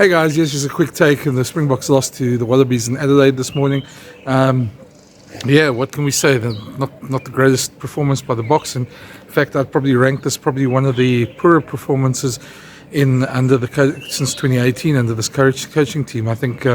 Hey guys, yes, just a quick take. And the Springboks lost to the Wallabies in Adelaide this morning. Yeah, what can we say? Not the greatest performance by the Boks. In fact, I'd probably rank this probably one of the poorer performances since 2018 under this coaching team. I think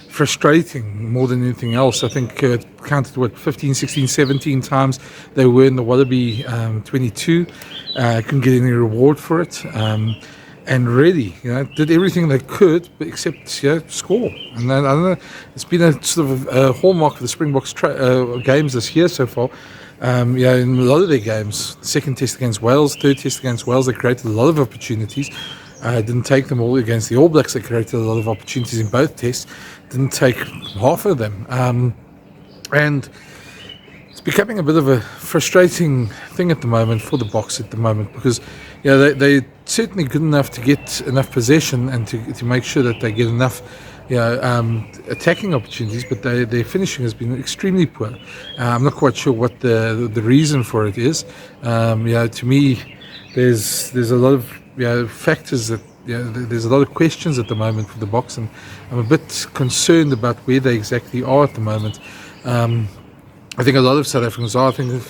frustrating more than anything else. I think counted 15, 16, 17 times they were in the Wallaby 22. Couldn't get any reward for it. And really, did everything they could except score. And then, I don't know, it's been a sort of a hallmark of the Springboks games this year so far. In a lot of their games, second test against Wales, third test against Wales, they created a lot of opportunities. Didn't take them all against the All Blacks. They created a lot of opportunities in both tests. Didn't take half of them. And it's becoming a bit of a frustrating thing at the moment for the Boks at the moment, because they're certainly good enough to get enough possession and to make sure that they get enough attacking opportunities, but their finishing has been extremely poor. I'm not quite sure what the reason for it is. To me, there's a lot of factors that there's a lot of questions at the moment for the Boks, and I'm a bit concerned about where they exactly are at the moment. I think a lot of South Africans are. I think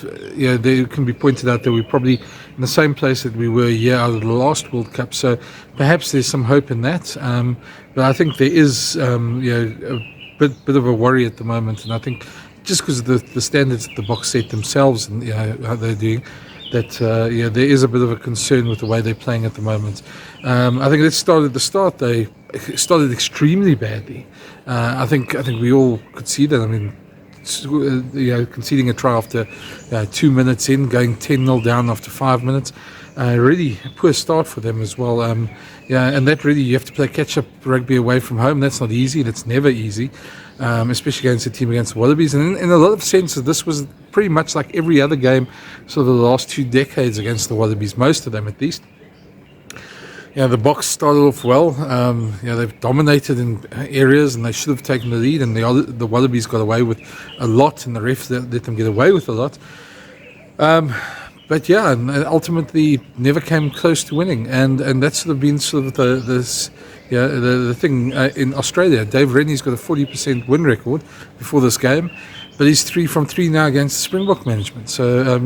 they can be pointed out that we're probably in the same place that we were a year out of the last World Cup. So perhaps there's some hope in that. But I think there is a bit of a worry at the moment. And I think just because of the standards that the Boks set themselves and how they're doing, that there is a bit of a concern with the way they're playing at the moment. I think let's start at the start. They started extremely badly. I think we all could see that. I mean, conceding a try after 2 minutes in, going 10-0 down after 5 minutes. Really a poor start for them as well. And that really, you have to play catch-up rugby away from home. That's not easy. That's never easy, especially against a team against the Wallabies. And in a lot of senses, this was pretty much like every other game sort of the last 2 decades against the Wallabies, most of them at least. The Boks started off well. They've dominated in areas, and they should have taken the lead. And the Wallabies got away with a lot, and the refs let them get away with a lot. But and ultimately never came close to winning. And that's sort of been sort of the thing in Australia. Dave Rennie's got a 40% win record before this game, but he's 3 from 3 now against Springbok management. So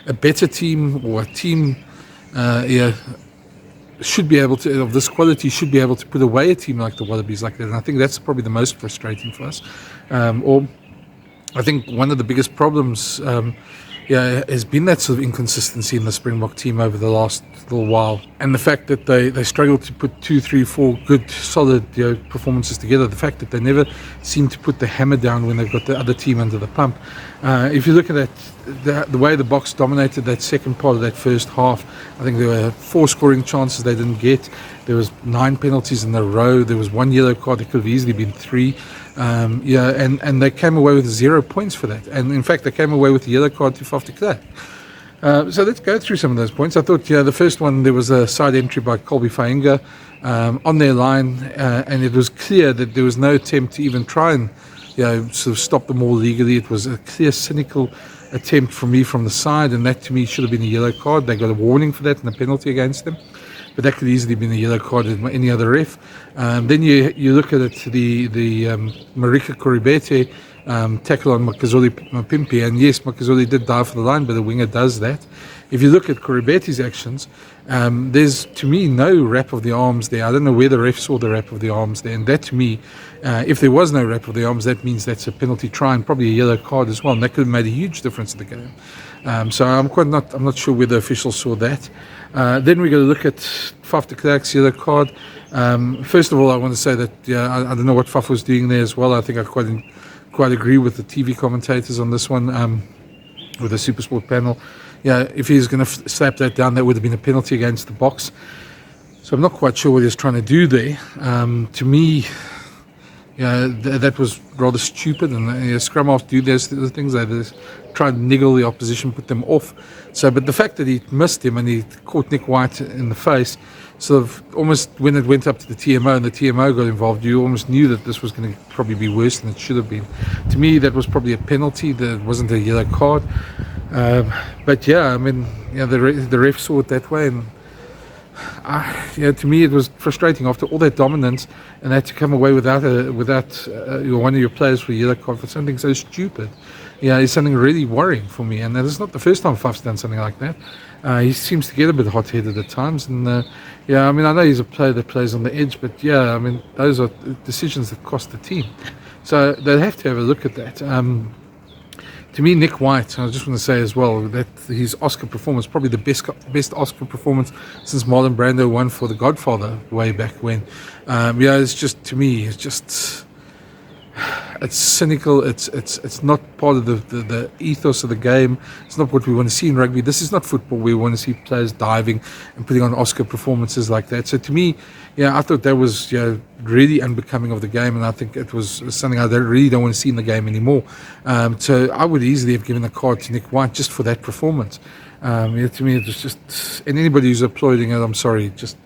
a better team, or a team should be able to, of this quality, should be able to put away a team like the Wallabies like that. And I think that's probably the most frustrating for us. Or I think one of the biggest problems has been that sort of inconsistency in the Springbok team over the last little while, and the fact that they struggle to put 2, 3, 4 good solid performances together. The fact that they never seem to put the hammer down when they've got the other team under the pump. If you look at that, the way the Boks dominated that second part of that first half, I think there were 4 scoring chances they didn't get. There was 9 penalties in a row. There was 1 yellow card. There could have easily been 3. And they came away with 0 points for that. And in fact, they came away with a yellow card to Faf de Klerk. So let's go through some of those points. I thought, the first one, there was a side entry by Colby Fainga on their line, and it was clear that there was no attempt to even try and sort of stop them all legally. It was a clear, cynical attempt from the side, and that to me should have been a yellow card. They got a warning for that and a penalty against them. But that could easily have been a yellow card as any other ref. Then you look at it, the Marika Koribete tackle on Makazole Mapimpi, and yes, Makazole did dive for the line, but the winger does that. If you look at Koribete's actions, there's, to me, no wrap of the arms there. I don't know where the ref saw the wrap of the arms there, and that to me, if there was no wrap of the arms, that means that's a penalty try and probably a yellow card as well, and that could have made a huge difference in the game. So I'm not sure where the officials saw that. Then we're going to look at Faf de Klerk's yellow card. First of all, I want to say that I don't know what Faf was doing there as well. I think I quite agree with the TV commentators on this one, with the SuperSport panel. If he's going to slap that down, that would have been a penalty against the Boks. So I'm not quite sure what he was trying to do there. To me, that was rather stupid, and scrum halves do those things. They just try and niggle the opposition, put them off. So, but the fact that he missed him and he caught Nick White in the face, sort of almost when it went up to the TMO and the TMO got involved, you almost knew that this was going to probably be worse than it should have been. To me, that was probably a penalty. That wasn't a yellow card. But the ref saw it that way, and Yeah, to me it was frustrating after all that dominance, and that to come away without one of your players for a yellow card for something so stupid. Yeah, it's something really worrying for me, and that is not the first time Faf's done something like that. He seems to get a bit hot-headed at times, and yeah, I mean, I know he's a player that plays on the edge, but yeah, I mean, those are decisions that cost the team. So they'll have to have a look at that. To me, Nick White, I just want to say as well that his Oscar performance, probably the best Oscar performance since Marlon Brando won for The Godfather way back when. Yeah, it's just, to me, it's cynical. It's not part of the ethos of the game. It's not what we want to see in rugby. This is not football. We want to see players diving and putting on Oscar performances like that. So to me, yeah, I thought that was really unbecoming of the game, and I think it was something I really don't want to see in the game anymore. So I would easily have given a card to Nick White just for that performance. Yeah, to me, it was just, and anybody who's applauding it, I'm sorry, just.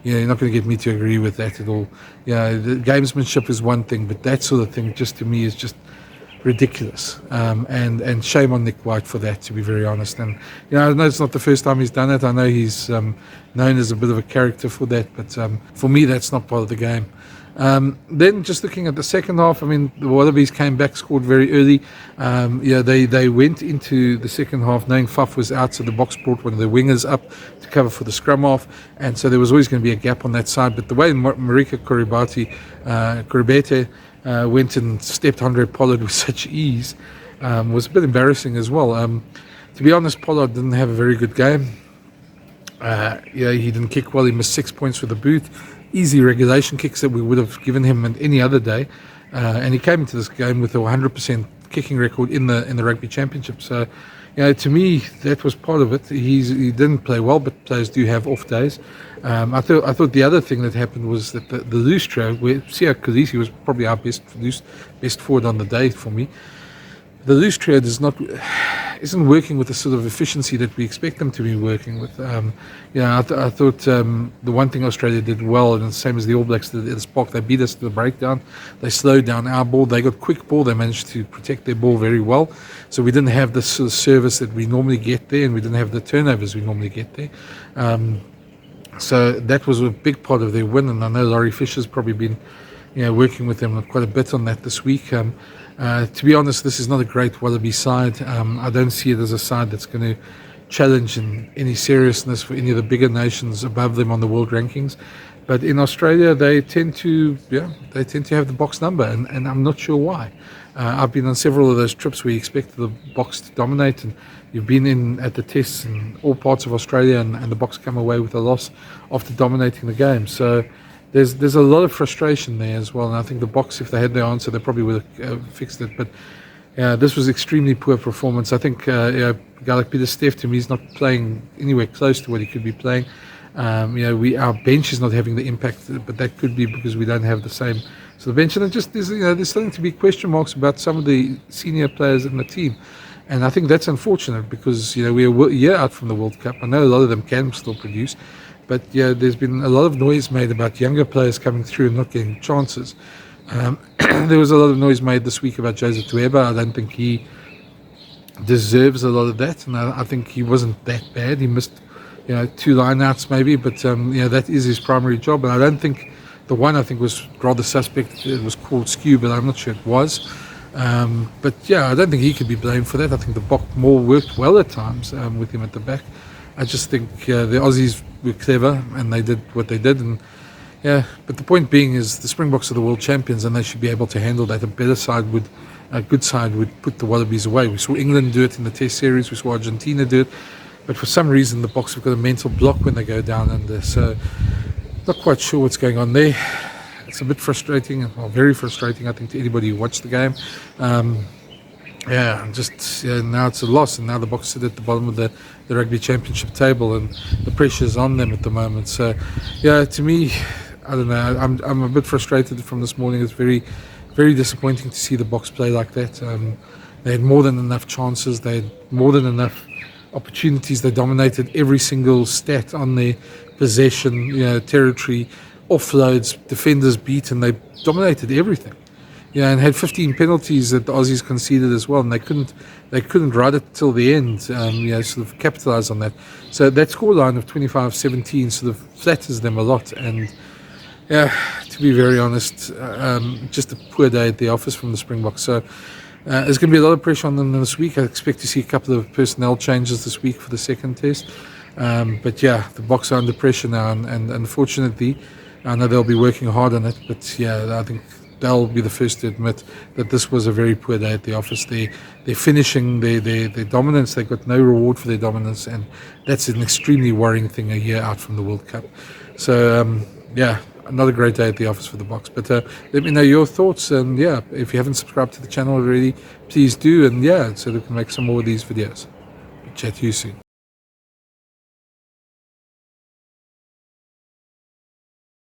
You're not going to get me to agree with that at all. The gamesmanship is one thing, but that sort of thing just to me is just ridiculous. And shame on Nick White for that, to be very honest. And I know it's not the first time he's done it. I know he's known as a bit of a character for that, but for me, that's not part of the game. Then just looking at the second half, I mean, the Wallabies came back, scored very early. They went into the second half knowing Faf was out, so the box brought one of the wingers up to cover for the scrum half, and so there was always going to be a gap on that side. But the way Marika Kuribete went and stepped Andre Pollard with such ease was a bit embarrassing as well. To be honest, Pollard didn't have a very good game. He didn't kick well. He missed 6 points with the boot. Easy regulation kicks that we would have given him on any other day, and he came into this game with a 100% kicking record in the rugby championship. So, to me, that was part of it. He didn't play well, but players do have off days. I thought the other thing that happened was that the loose trio, where Sia Khaleesi was probably our best forward on the day for me. The loose trio isn't working with the sort of efficiency that we expect them to be working with. I thought the one thing Australia did well, and the same as the All Blacks did at Spark, they beat us to the breakdown. They slowed down our ball. They got quick ball. They managed to protect their ball very well. So we didn't have the sort of service that we normally get there, and we didn't have the turnovers we normally get there. So that was a big part of their win, and I know Laurie Fisher's probably been working with them quite a bit on that this week. To be honest, this is not a great Wallaby side. I don't see it as a side that's going to challenge in any seriousness for any of the bigger nations above them on the world rankings. But in Australia, they tend to have the box number, and I'm not sure why. I've been on several of those trips where you expect the box to dominate, and you've been in at the tests in all parts of Australia, and the box come away with a loss after dominating the game. So there's a lot of frustration there as well, and I think the box, if they had their answer, they probably would have fixed it. But this was extremely poor performance. I think a guy like Peter Steff, to me, is not playing anywhere close to what he could be playing. Our bench is not having the impact, but that could be because we don't have the same sort of bench. And there's starting to be question marks about some of the senior players in the team. And I think that's unfortunate because we're a year out from the World Cup. I know a lot of them can still produce, but there's been a lot of noise made about younger players coming through and not getting chances. There was a lot of noise made this week about Joseph Tueba. I don't think he deserves a lot of that, and I think he wasn't that bad. He missed 2 lineouts maybe, but that is his primary job. And I don't think the one I think was rather suspect. It was called skew, but I'm not sure it was. But I don't think he could be blamed for that. I think the Bok more worked well at times with him at the back. I just think the Aussies were clever and they did what they did, and but the point being is the Springboks are the world champions and they should be able to handle that. A good side would put the Wallabies away. We saw England do it in the Test series. We saw Argentina do it, but for some reason the Boks have got a mental block when they go down under. So not quite sure what's going on there. It's a bit frustrating, or very frustrating, I think, to anybody who watched the game. Now it's a loss, and now the Boks sit at the bottom of the rugby championship table, and the pressure's on them at the moment. So, to me, I don't know. I'm a bit frustrated from this morning. It's very, very disappointing to see the Boks play like that. They had more than enough chances. They had more than enough opportunities. They dominated every single stat on their possession, territory, offloads, defenders beat, and they dominated everything. Yeah, and had 15 penalties that the Aussies conceded as well, and they couldn't ride it till the end. Sort of capitalise on that. So that scoreline of 25-17 sort of flatters them a lot. And yeah, to be very honest, just a poor day at the office from the Springboks. So there's going to be a lot of pressure on them this week. I expect to see a couple of personnel changes this week for the second test. But yeah, the Boks are under pressure now, and unfortunately, I know they'll be working hard on it. But yeah, I think they'll be the first to admit that this was a very poor day at the office. They're finishing their dominance. They got no reward for their dominance, and that's an extremely worrying thing a year out from the World Cup. So yeah, not a great day at the office for the Boks. But let me know your thoughts, and yeah, if you haven't subscribed to the channel already, please do, and yeah, so we can make some more of these videos. Chat to you soon.